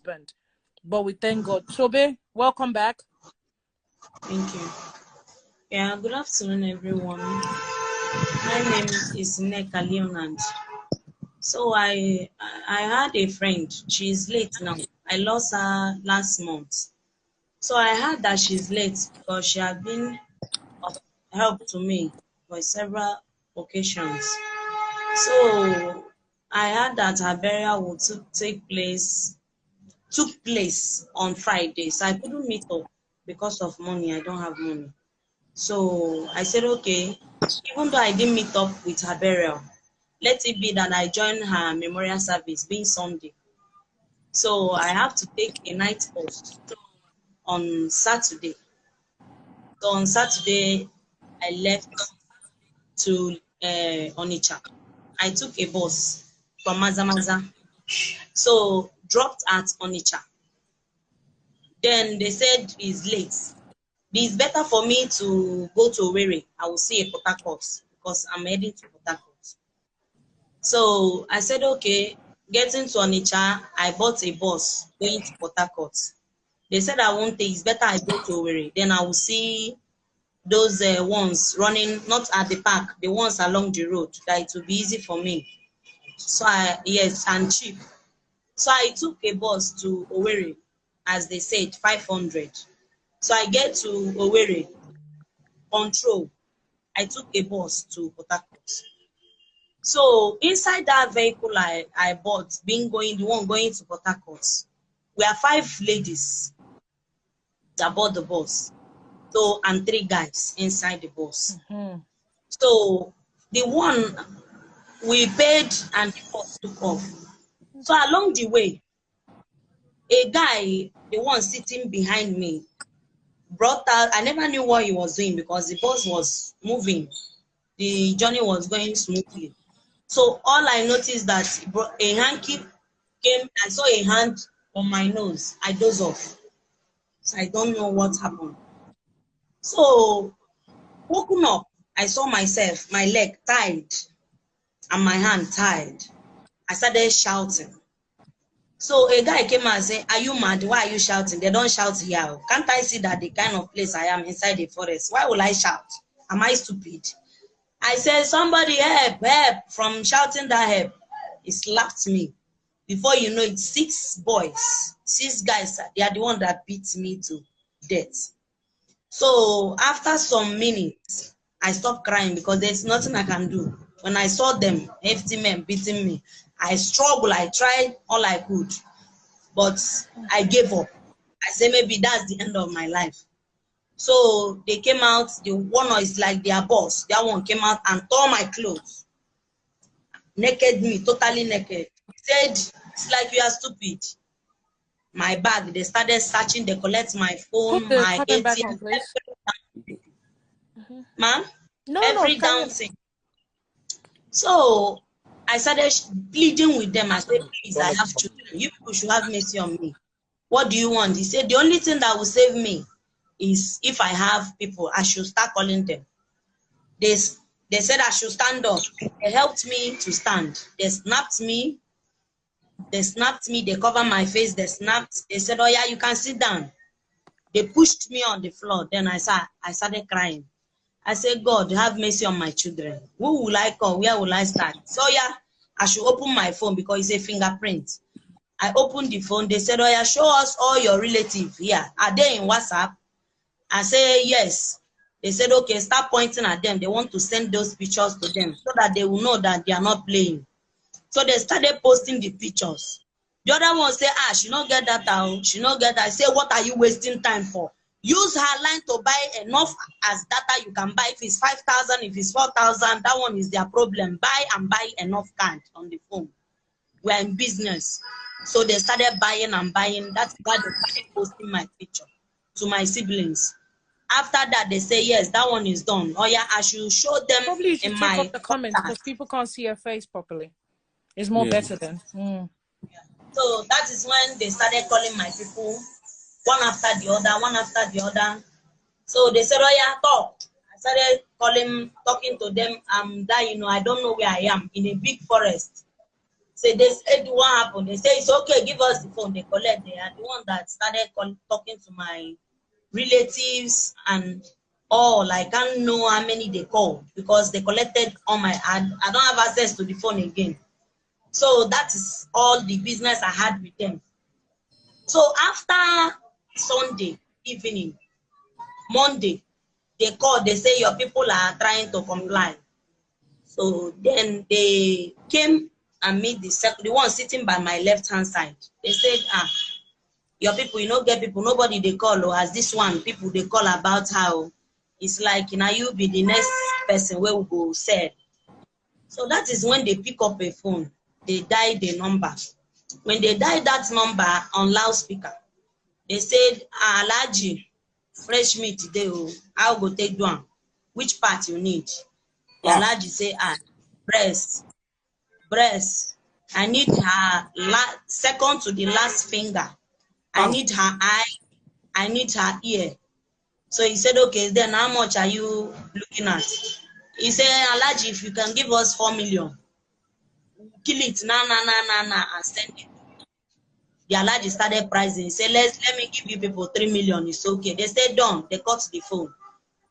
happened. But we thank God. Tobe, welcome back. Thank you. Yeah, good afternoon, everyone. My name is Neka Leonard. So I had a friend. She's late now. I lost her last month. So I heard that she's late because she had been of help to me for several occasions. So I heard that her burial would took place on Friday. So I couldn't meet up because of money. I don't have money. So I said, okay, even though I didn't meet up with her burial, let it be that I join her memorial service being Sunday. So I have to take a night bus on Saturday. So on Saturday, I left to Onitsha. I took a bus from Mazamaza. So dropped at Onitsha. Then they said it's late. It's better for me to go to Owerri. I will see a Port Harcourt because I'm heading to Port Harcourt. So I said, okay, getting to Onitsha, I bought a bus going to Port Harcourt. They said I won't take, it's better I go to Owerri. Then I will see those ones running, not at the park, the ones along the road, that it will be easy for me. So yes, and cheap. So I took a bus to Owerri, as they said, 500. So I get to Owerri, control. I took a bus to Port Harcourt. So inside that vehicle I bought, the one going to Port Harcourt, we are 5 ladies that bought the bus. So, and 3 guys inside the bus. So the one we paid and the bus took off. So along the way, a guy, the one sitting behind me, brought out, I never knew what he was doing because the bus was moving. The journey was going smoothly. So all I noticed that a hanky came, I saw a hand on my nose. I dozed off. So I don't know what happened. So woken up, I saw myself, my leg tied and my hand tied. I started shouting. So a guy came and said, are you mad? Why are you shouting? They don't shout here. Can't I see that the kind of place I am inside the forest? Why will I shout? Am I stupid? I said, somebody help, help, from shouting that help. He slapped me. Before you know it, 6 boys, 6 guys, they are the one that beat me to death. So after some minutes, I stopped crying because there's nothing I can do. When I saw them, hefty men beating me, I struggled, I tried all I could, but I gave up. I said, maybe that's the end of my life. So they came out, the one is like their boss, that one came out and tore my clothes. Naked me, totally naked. He said, it's like you are stupid. My bag, they started searching, they collect my phone, my ATM, ma'am, every down thing. So I started pleading with them. I said, please, I have children. You people should have mercy on me. What do you want? He said, the only thing that will save me is if I have people, I should start calling them. They said I should stand up. They helped me to stand. They snapped me. They covered my face. They said, oh yeah, you can sit down. They pushed me on the floor. Then I started crying. I said, God, have mercy on my children. Who will I call? Where will I start? So yeah, I should open my phone because it's a fingerprint. I opened the phone. They said, oh yeah, show us all your relatives here. Are they in WhatsApp? I say, yes. They said, okay, start pointing at them. They want to send those pictures to them so that they will know that they are not playing. So they started posting the pictures. The other one say, she not get that out. She not get that. I say, what are you wasting time for? Use her line to buy enough as data you can buy. If it's 5,000, if it's 4,000, that one is their problem. Buy and buy enough card on the phone. We're in business. So they started buying and buying. That's why they started posting my picture to my siblings. After that, they say, yes, that one is done. Oh yeah, I should show them. Probably you should take off the comments because people can't see your face properly. It's more better then. Yeah. So that is when they started calling my people, one after the other, one after the other. So they said, oh yeah, talk. I started talking to them. I don't know where I am, in a big forest. So they said what happened. They say it's okay, give us the phone. They collect. They are the one that started talking to my relatives and all. I can't know how many they called because they collected on my ad. I don't have access to the phone again. So that is all the business I had with them. So after Sunday evening, Monday, they called, they say your people are trying to comply. So then they came and meet the one sitting by my left hand side. They said, your people, you know, get people, nobody they call, or as this one, people they call about how it's like, now you be the next person where we go sell. So that is when they pick up a phone, they dial the number. When they dial that number on loudspeaker, they said, Alaji, fresh meat today, I'll go take one. Which part you need? The Alaji say, breast. I need her second to the last finger. I need her eye. I need her ear. So he said, okay, then how much are you looking at? He said, Alaji, if you can give us 4 million, kill it, and send it. The Alaji started pricing. He said, let me give you people 3 million. It's okay. They said, done. They cut the phone.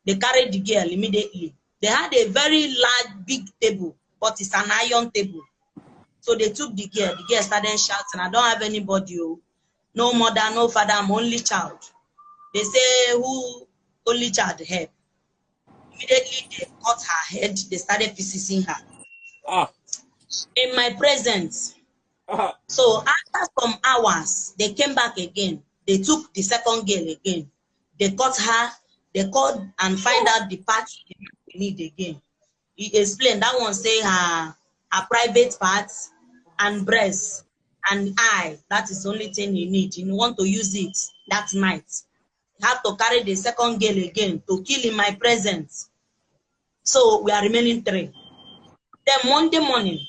They carried the girl immediately. They had a very large, big table, but it's an iron table. So they took the girl. The girl started shouting, I don't have anybody. No mother, no father, I'm only child. They say, who only child help? Immediately they cut her head. They started physicing her. In my presence. So after some hours, they came back again. They took the second girl again. They cut her. They called and find out the parts they need again. He explained that one say her private parts and breast and eye. That is the only thing you need. You want to use it that night. You have to carry the second girl again to kill in my presence. So we are remaining 3. Then Monday morning,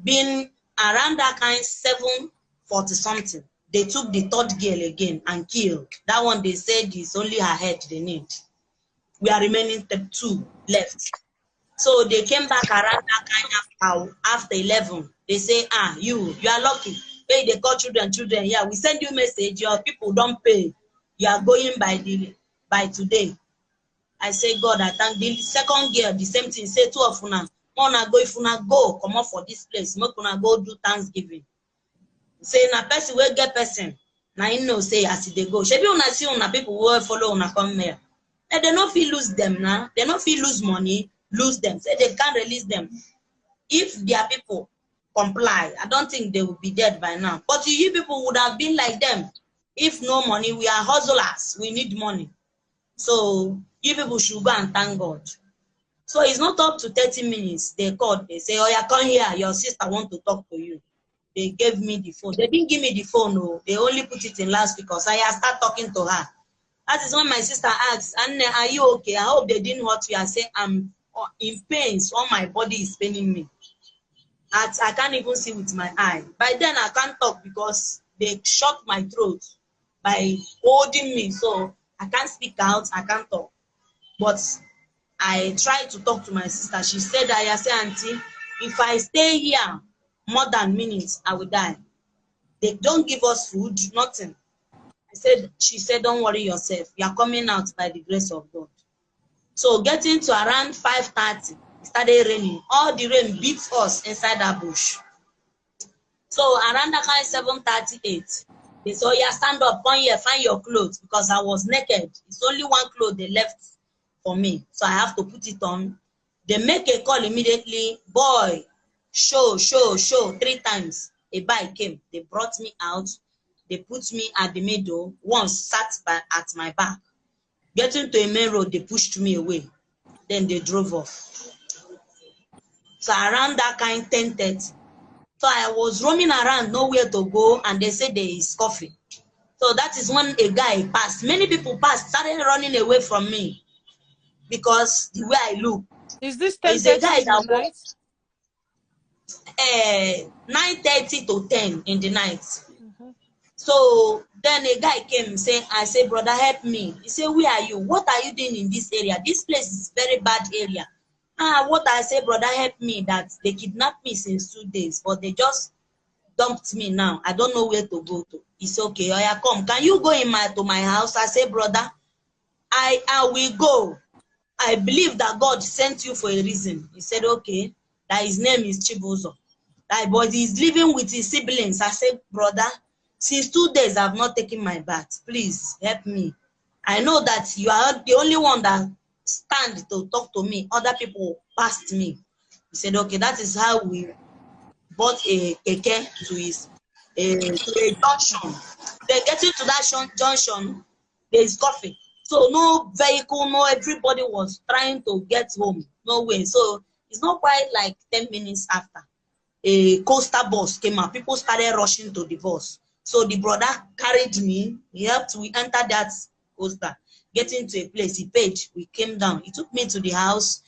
being around that kind 7:40 something, they took the third girl again and killed. That one they said is only her head they need. We are remaining 2 left. So they came back around that kind of after 11. They say, you are lucky. Hey, they call children. Yeah, we send you message. Your people don't pay. You are going by today. I say, God, I thank the second girl. The same thing. Say 2 of una. Go if una go come up for this place. Make una go do Thanksgiving. Say na person will get person. Now you know say as they go. Shebi una see una people will follow una come here. And they not feel lose them now. They not feel lose money. Lose them. Say they can't release them. If their people comply, I don't think they will be dead by now. But you people would have been like them. If no money, we are hustlers. We need money. So you people should go and thank God. So it's not up to 30 minutes. They called. They say, oh, yeah, come here. Your sister want to talk to you. They gave me the phone. They didn't give me the phone. No. They only put it in loudspeaker. So I start talking to her. That is when my sister asks, Anne, are you okay? I hope they didn't hurt you. I say, I'm in pain. All my body is paining me. I can't even see with my eye. By then, I can't talk because they shut my throat by holding me. So I can't speak out. I can't talk. But I tried to talk to my sister. She said, I say, Auntie, if I stay here more than minutes, I will die. They don't give us food, nothing. She said, don't worry yourself. You are coming out by the grace of God. So getting to around 5:30, it started raining. All the rain beats us inside that bush. So around that kind 7:38, they said, yeah, stand up, come here, find your clothes, because I was naked. It's only one clothes they left for me. So I have to put it on. They make a call immediately. Boy, show 3 times. A bike came. They brought me out. They put me at the middle. One sat at my back. Getting to a main road, they pushed me away. Then they drove off. So around that kind 10:30. So I was roaming around, nowhere to go, and they said there is coffee. So that is when a guy passed. Many people passed, started running away from me because the way I look. Is this 10:30 in the night? 9:30 to 10 in the night. So then a guy came saying, I said, brother, help me. He said, where are you? What are you doing in this area? This place is very bad area. What I say, brother, help me, that they kidnapped me since 2 days, but they just dumped me now. I don't know where to go to. He said, okay, oh yeah, come. Can you go to my house? I say, brother, I will go. I believe that God sent you for a reason. He said, okay, that his name is Chibuzo. That but he's living with his siblings. I said, brother, since 2 days I've not taken my bath. Please help me. I know that you are the only one that stand to talk to me. Other people passed me. He said, okay, that is how we bought a keke to a junction. Then getting to that junction, there is coffee. So no vehicle, no, everybody was trying to get home. No way. So it's not quite like 10 minutes after. A coaster bus came out. People started rushing to the bus. So the brother carried me. He helped. We entered that coaster. Getting to a place, he paid. We came down. He took me to the house,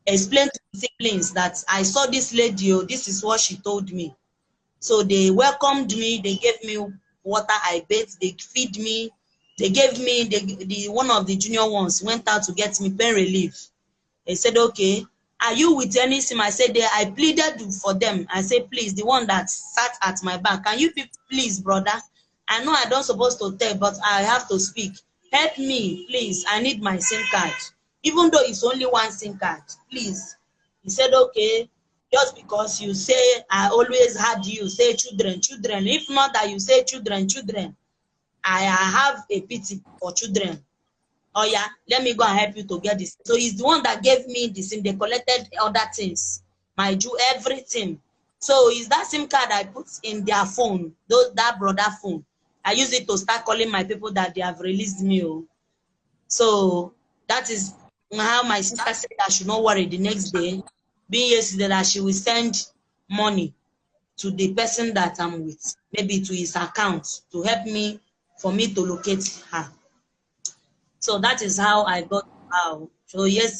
explained to the siblings that I saw this lady. Oh, this is what she told me. So they welcomed me. They gave me water. I bathed. They feed me. They gave me the one of the junior ones went out to get me pain relief. They said, okay, are you with any sim? I said, I pleaded for them. I said, please, the one that sat at my back, can you please, brother? I know I don't supposed to tell, but I have to speak. Help me, please. I need my SIM card. Even though it's only one SIM card, please. He said, okay, just because you say, I always had you say children, children. If not that you say children, children, I have a pity for children. Oh yeah, let me go and help you to get this. So he's the one that gave me the SIM. They collected other things, my Jew, everything. So is that SIM card I put in their phone, that brother phone. I use it to start calling my people that they have released me. So that is how my sister said I should not worry the next day, being yesterday, that she will send money to the person that I'm with, maybe to his account, to help me, for me to locate her. So that is how I got out. So yes,